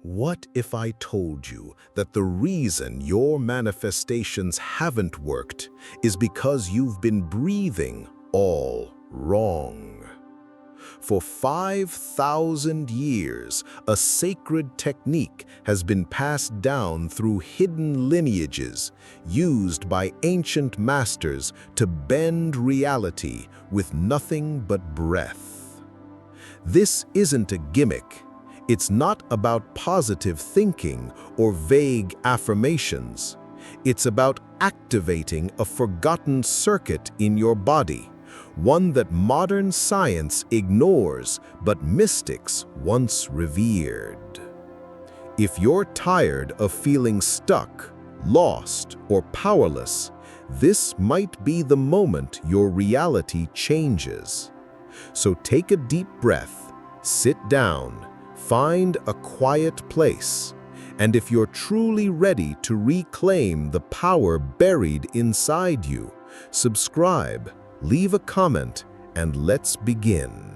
What if I told you that the reason your manifestations haven't worked is because you've been breathing all wrong? For 5,000 years, a sacred technique has been passed down through hidden lineages used by ancient masters to bend reality with nothing but breath. This isn't a gimmick. It's not about positive thinking or vague affirmations. It's about activating a forgotten circuit in your body, one that modern science ignores but mystics once revered. If you're tired of feeling stuck, lost, or powerless, this might be the moment your reality changes. So take a deep breath, sit down, find a quiet place, and if you're truly ready to reclaim the power buried inside you, subscribe, leave a comment, and let's begin.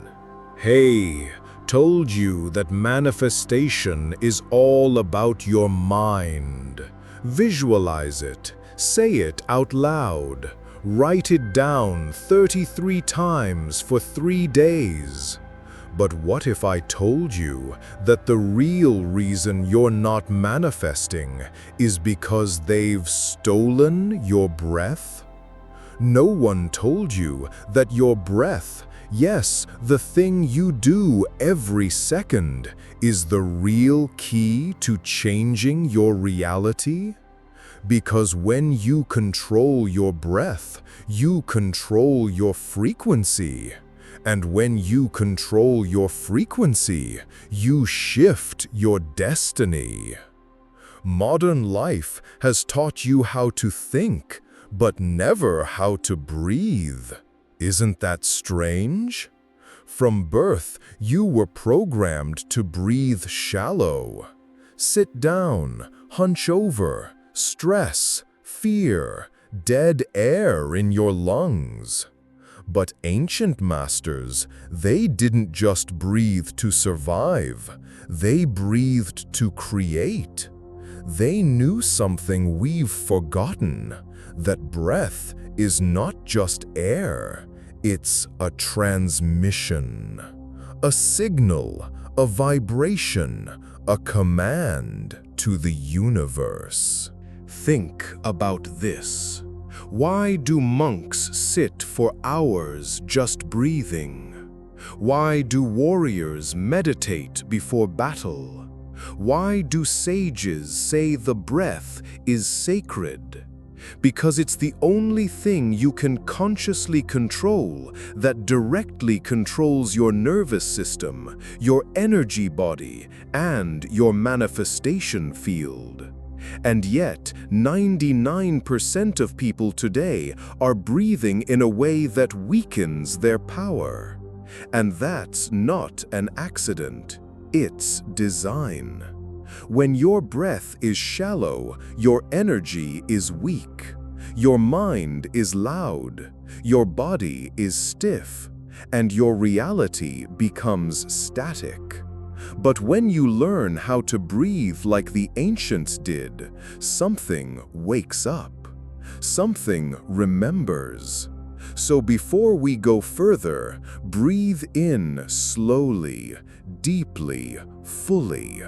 Hey, told you that manifestation is all about your mind. Visualize it, say it out loud, write it down 33 times for 3 days. But what if I told you that the real reason you're not manifesting is because they've stolen your breath? No one told you that your breath, yes, the thing you do every second, is the real key to changing your reality? Because when you control your breath, you control your frequency. And when you control your frequency, you shift your destiny. Modern life has taught you how to think, but never how to breathe. Isn't that strange? From birth, you were programmed to breathe shallow. Sit down, hunch over, stress, fear, dead air in your lungs. But ancient masters, they didn't just breathe to survive, they breathed to create. They knew something we've forgotten, that breath is not just air, it's a transmission, a signal, a vibration, a command to the universe. Think about this. Why do monks sit for hours just breathing? Why do warriors meditate before battle? Why do sages say the breath is sacred? Because it's the only thing you can consciously control that directly controls your nervous system, your energy body, and your manifestation field. And yet, 99% of people today are breathing in a way that weakens their power. And that's not an accident, it's design. When your breath is shallow, your energy is weak. Your mind is loud, your body is stiff, and your reality becomes static. But when you learn how to breathe like the ancients did, something wakes up. Something remembers. So before we go further, breathe in slowly, deeply, fully.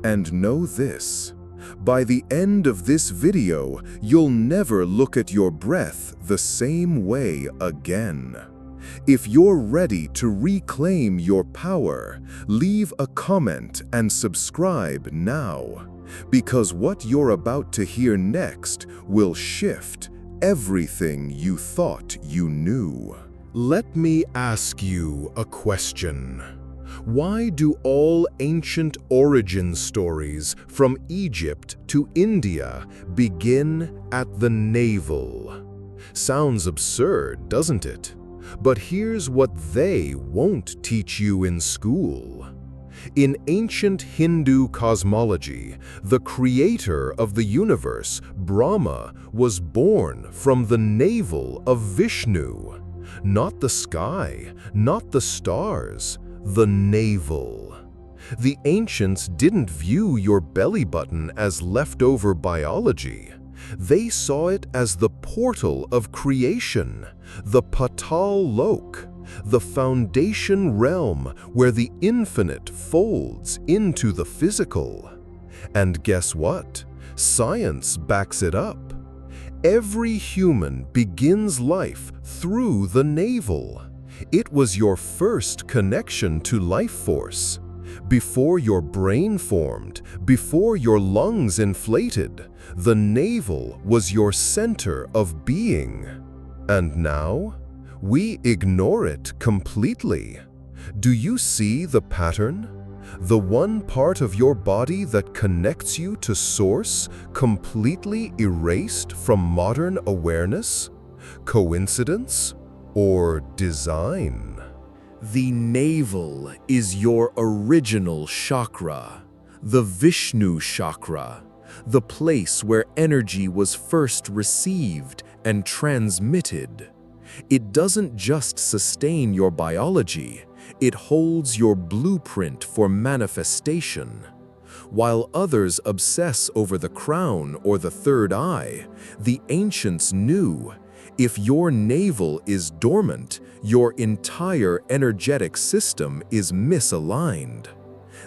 And know this, by the end of this video, you'll never look at your breath the same way again. If you're ready to reclaim your power, leave a comment and subscribe now, because what you're about to hear next will shift everything you thought you knew. Let me ask you a question. Why do all ancient origin stories from Egypt to India begin at the navel? Sounds absurd, doesn't it? But here's what they won't teach you in school. In ancient Hindu cosmology, the creator of the universe, Brahma, was born from the navel of Vishnu. Not the sky, not the stars, the navel. The ancients didn't view your belly button as leftover biology. They saw it as the portal of creation, the Patal Lok, the foundation realm where the infinite folds into the physical. And guess what? Science backs it up. Every human begins life through the navel. It was your first connection to life force. Before your brain formed, before your lungs inflated, the navel was your center of being. And now, we ignore it completely. Do you see the pattern? The one part of your body that connects you to Source completely erased from modern awareness? Coincidence or design? The navel is your original chakra, the Vishnu chakra, the place where energy was first received and transmitted. It doesn't just sustain your biology, it holds your blueprint for manifestation. While others obsess over the crown or the third eye, the ancients knew if your navel is dormant, your entire energetic system is misaligned.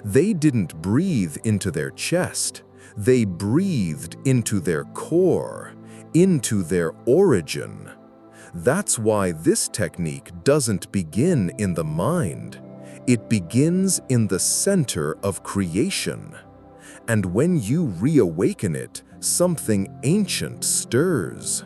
They didn't breathe into their chest, they breathed into their core, into their origin. That's why this technique doesn't begin in the mind. It begins in the center of creation. And when you reawaken it, something ancient stirs.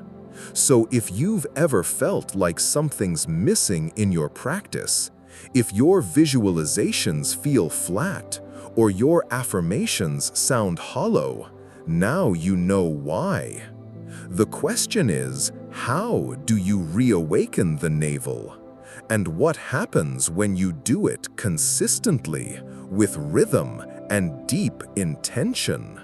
So if you've ever felt like something's missing in your practice, if your visualizations feel flat, or your affirmations sound hollow, now you know why. The question is, how do you reawaken the navel? And what happens when you do it consistently, with rhythm and deep intention?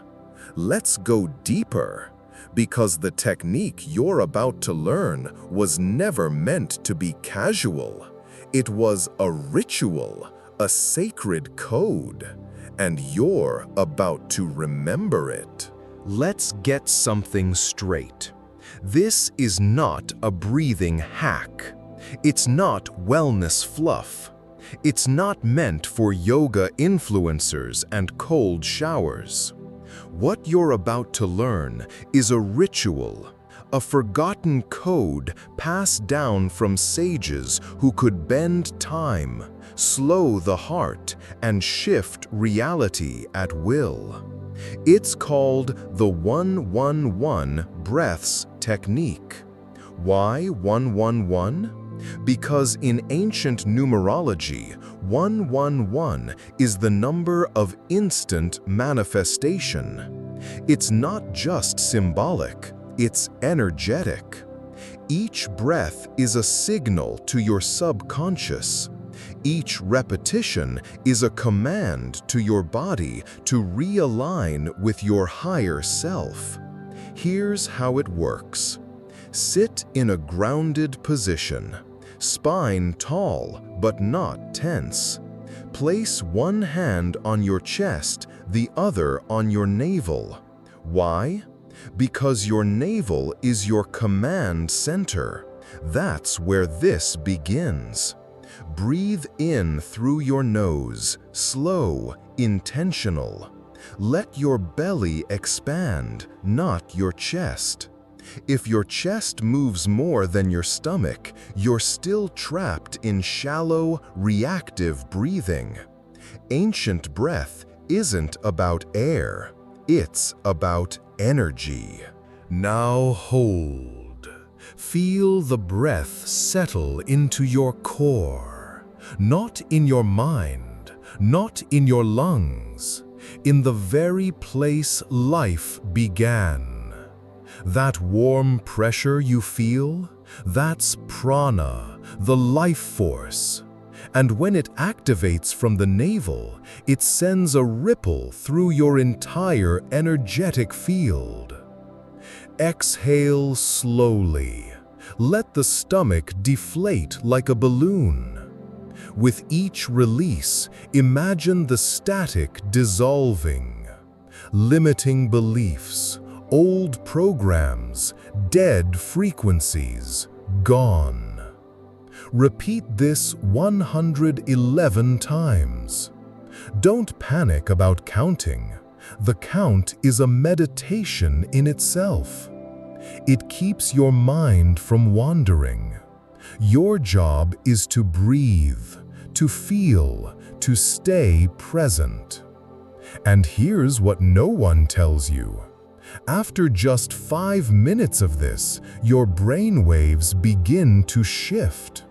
Let's go deeper, because the technique you're about to learn was never meant to be casual. It was a ritual, a sacred code, and you're about to remember it. Let's get something straight. This is not a breathing hack. It's not wellness fluff. It's not meant for yoga influencers and cold showers. What you're about to learn is a ritual, a forgotten code passed down from sages who could bend time, slow the heart, and shift reality at will. It's called the 1-1-1 breaths technique. Why 1-1-1? Because in ancient numerology, 1-1-1 is the number of instant manifestation. It's not just symbolic, it's energetic. Each breath is a signal to your subconscious. Each repetition is a command to your body to realign with your higher self. Here's how it works. Sit in a grounded position, spine tall but not tense. Place one hand on your chest, the other on your navel. Why? Because your navel is your command center. That's where this begins. Breathe in through your nose, slow, intentional. Let your belly expand, not your chest. If your chest moves more than your stomach, you're still trapped in shallow, reactive breathing. Ancient breath isn't about air, it's about energy. Now hold. Feel the breath settle into your core, not in your mind, not in your lungs, in the very place life began. That warm pressure you feel, that's prana, the life force. And when it activates from the navel, it sends a ripple through your entire energetic field. Exhale slowly. Let the stomach deflate like a balloon. With each release, imagine the static dissolving. Limiting beliefs, old programs, dead frequencies, gone. Repeat this 111 times. Don't panic about counting. The count is a meditation in itself. It keeps your mind from wandering. Your job is to breathe, to feel, to stay present. And here's what no one tells you. After just 5 minutes of this, your brain waves begin to shift.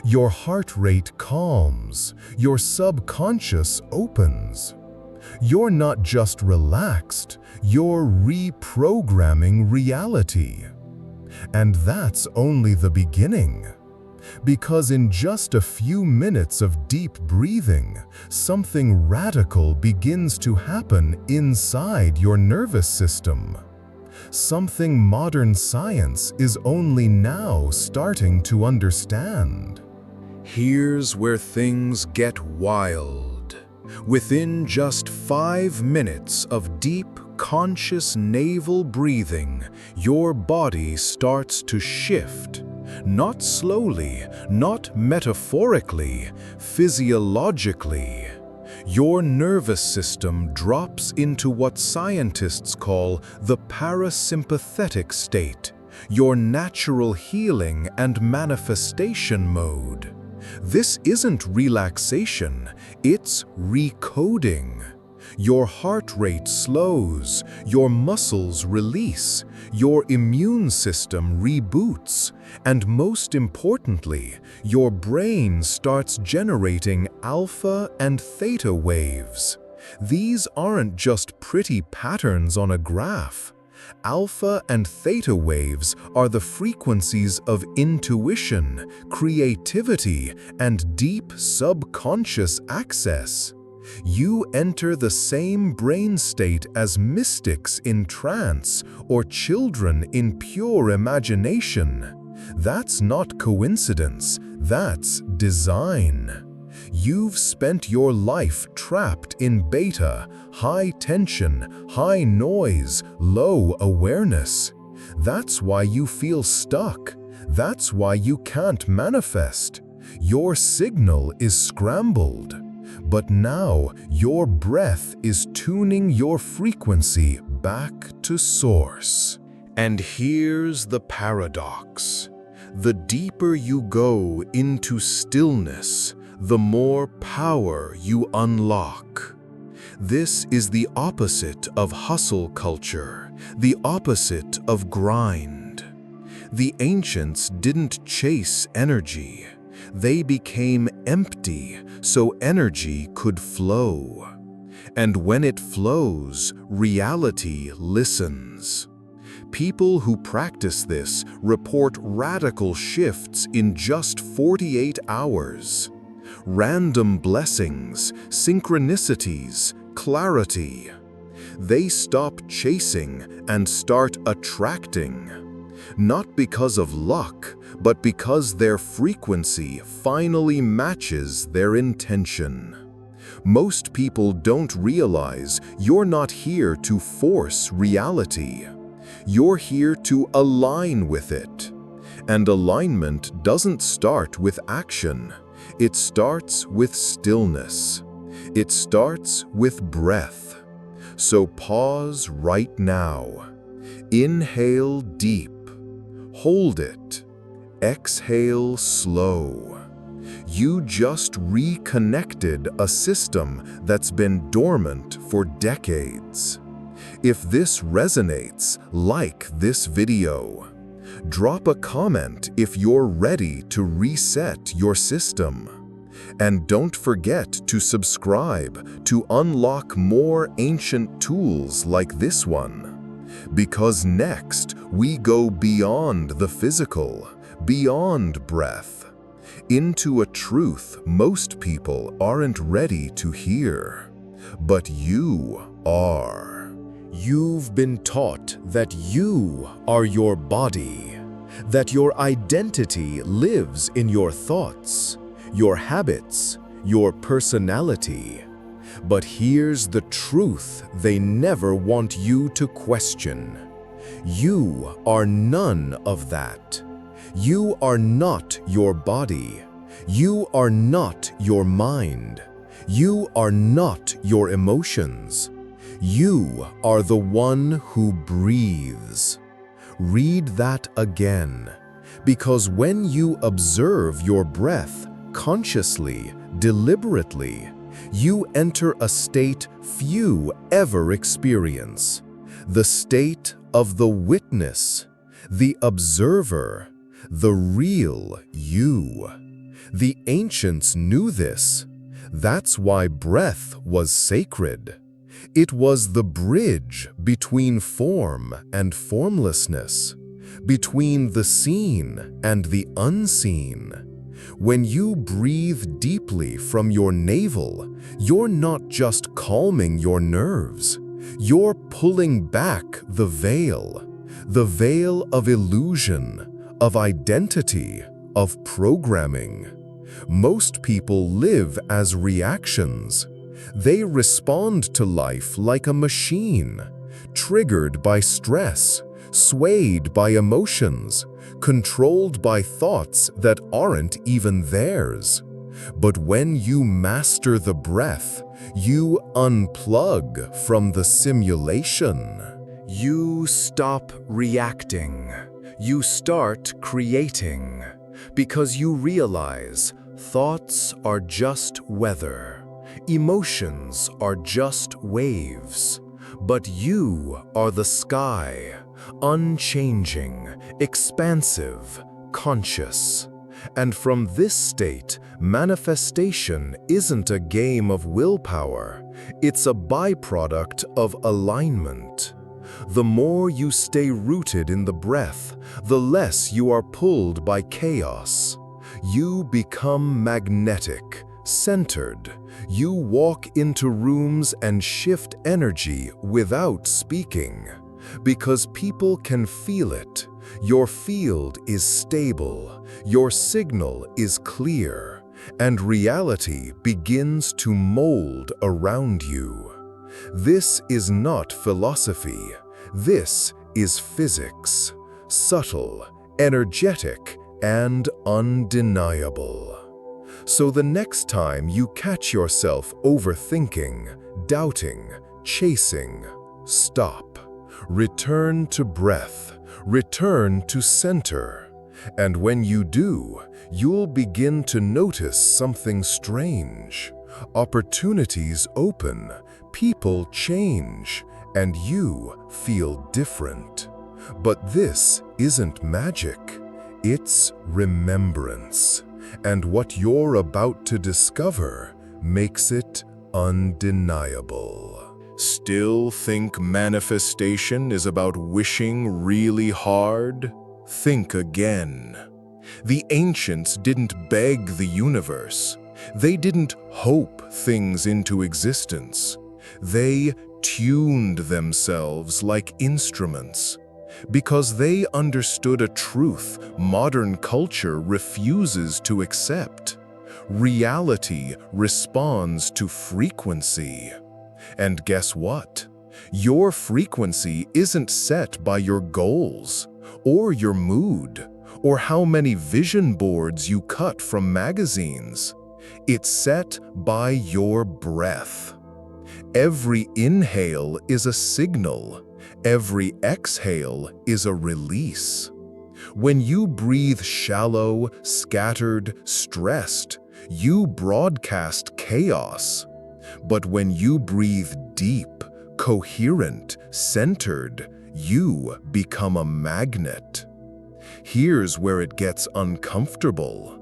Your heart rate calms, your subconscious opens. You're not just relaxed, you're reprogramming reality. And that's only the beginning. Because in just a few minutes of deep breathing, something radical begins to happen inside your nervous system. Something modern science is only now starting to understand. Here's where things get wild. Within just 5 minutes of deep, conscious navel breathing, your body starts to shift. Not slowly, not metaphorically, physiologically. Your nervous system drops into what scientists call the parasympathetic state, your natural healing and manifestation mode. This isn't relaxation, it's recoding. Your heart rate slows, your muscles release, your immune system reboots, and most importantly, your brain starts generating alpha and theta waves. These aren't just pretty patterns on a graph. Alpha and theta waves are the frequencies of intuition, creativity, and deep subconscious access. You enter the same brain state as mystics in trance or children in pure imagination. That's not coincidence, that's design. You've spent your life trapped in beta, high tension, high noise, low awareness. That's why you feel stuck. That's why you can't manifest. Your signal is scrambled. But now your breath is tuning your frequency back to source. And here's the paradox. The deeper you go into stillness, the more power you unlock. This is the opposite of hustle culture, the opposite of grind. The ancients didn't chase energy. They became empty so energy could flow. And when it flows, reality listens. People who practice this report radical shifts in just 48 hours. Random blessings, synchronicities, clarity. They stop chasing and start attracting. Not because of luck, but because their frequency finally matches their intention. Most people don't realize you're not here to force reality. You're here to align with it. And alignment doesn't start with action. It starts with stillness. It starts with breath. So pause right now. Inhale deep. Hold it. Exhale slow. You just reconnected a system that's been dormant for decades. If this resonates, like this video. Drop a comment if you're ready to reset your system. And don't forget to subscribe to unlock more ancient tools like this one. Because next, we go beyond the physical, beyond breath, into a truth most people aren't ready to hear. But you are. You've been taught that you are your body, that your identity lives in your thoughts. your habits, your personality. But here's the truth they never want you to question. You are none of that. You are not your body. You are not your mind. You are not your emotions. You are the one who breathes. Read that again, because when you observe your breath consciously, deliberately, you enter a state few ever experience, the state of the witness, the observer, the real you. The ancients knew this. That's why breath was sacred. It was the bridge between form and formlessness, between the seen and the unseen. When you breathe deeply from your navel, you're not just calming your nerves. You're pulling back the veil of illusion, of identity, of programming. Most people live as reactions. They respond to life like a machine, triggered by stress, swayed by emotions, controlled by thoughts that aren't even theirs. But when you master the breath, you unplug from the simulation. You stop reacting. You start creating, because you realize thoughts are just weather. Emotions are just waves, but you are the sky, unchanging, expansive, conscious. And from this state, manifestation isn't a game of willpower, it's a byproduct of alignment. The more you stay rooted in the breath, the less you are pulled by chaos. You become magnetic, centered. You walk into rooms and shift energy without speaking, because people can feel it. Your field is stable, your signal is clear, and reality begins to mold around you. This is not philosophy. This is physics, subtle, energetic, and undeniable. So the next time you catch yourself overthinking, doubting, chasing, stop. Return to breath, return to center. And when you do, you'll begin to notice something strange. Opportunities open, people change, and you feel different. But this isn't magic, it's remembrance. And what you're about to discover makes it undeniable. Still think manifestation is about wishing really hard? Think again. The ancients didn't beg the universe. They didn't hope things into existence. They tuned themselves like instruments, because they understood a truth modern culture refuses to accept. Reality responds to frequency. And guess what? Your frequency isn't set by your goals, or your mood, or how many vision boards you cut from magazines. It's set by your breath. Every inhale is a signal. Every exhale is a release. When you breathe shallow, scattered, stressed, you broadcast chaos. But when you breathe deep, coherent, centered, you become a magnet. Here's where it gets uncomfortable.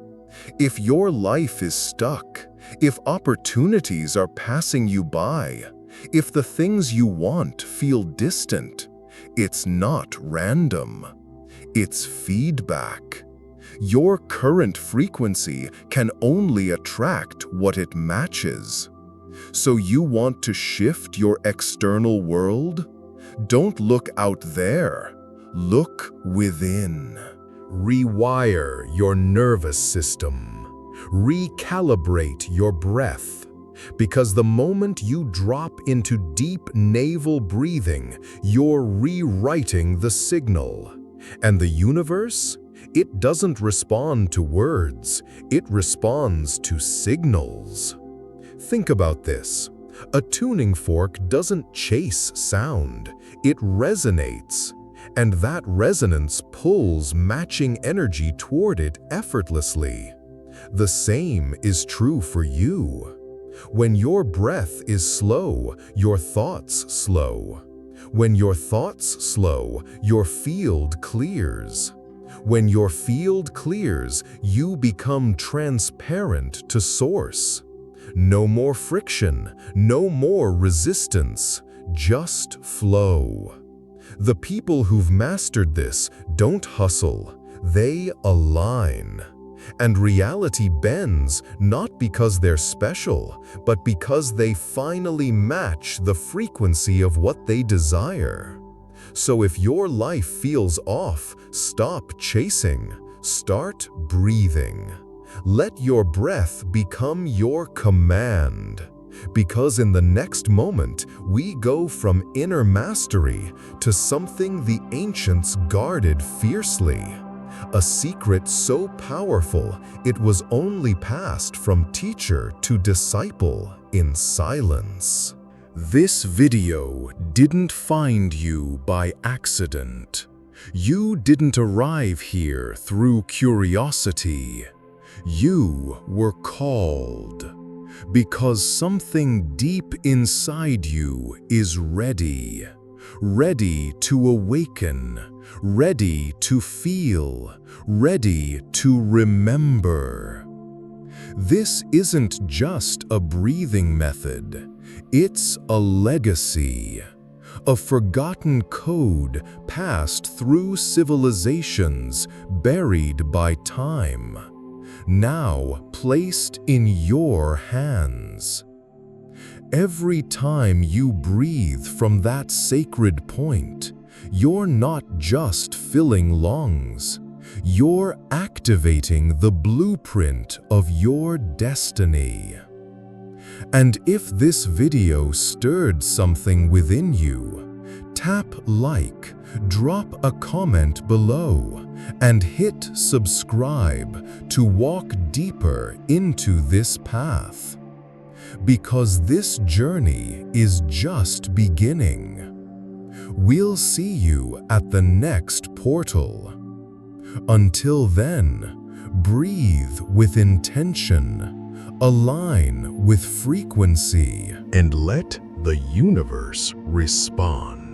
If your life is stuck, if opportunities are passing you by, if the things you want feel distant, it's not random. It's feedback. Your current frequency can only attract what it matches. So you want to shift your external world? Don't look out there. Look within. Rewire your nervous system. Recalibrate your breath, because the moment you drop into deep navel breathing, you're rewriting the signal. And the universe? It doesn't respond to words, it responds to signals. Think about this. A tuning fork doesn't chase sound, it resonates. And that resonance pulls matching energy toward it effortlessly. The same is true for you. When your breath is slow, your thoughts slow. When your thoughts slow, your field clears. When your field clears, you become transparent to source. No more friction, no more resistance, just flow. The people who've mastered this don't hustle, they align. And reality bends not because they're special, but because they finally match the frequency of what they desire. So if your life feels off, stop chasing, start breathing. Let your breath become your command. Because in the next moment, we go from inner mastery to something the ancients guarded fiercely. A secret so powerful, it was only passed from teacher to disciple in silence. This video didn't find you by accident. You didn't arrive here through curiosity. You were called. Because something deep inside you is ready to awaken, ready to feel, ready to remember. This isn't just a breathing method, it's a legacy, a forgotten code passed through civilizations, buried by time, now placed in your hands. Every time you breathe from that sacred point, you're not just filling lungs, you're activating the blueprint of your destiny. And if this video stirred something within you, tap like, drop a comment below, and hit subscribe to walk deeper into this path. Because this journey is just beginning. We'll see you at the next portal. Until then, breathe with intention, align with frequency, And let the universe respond.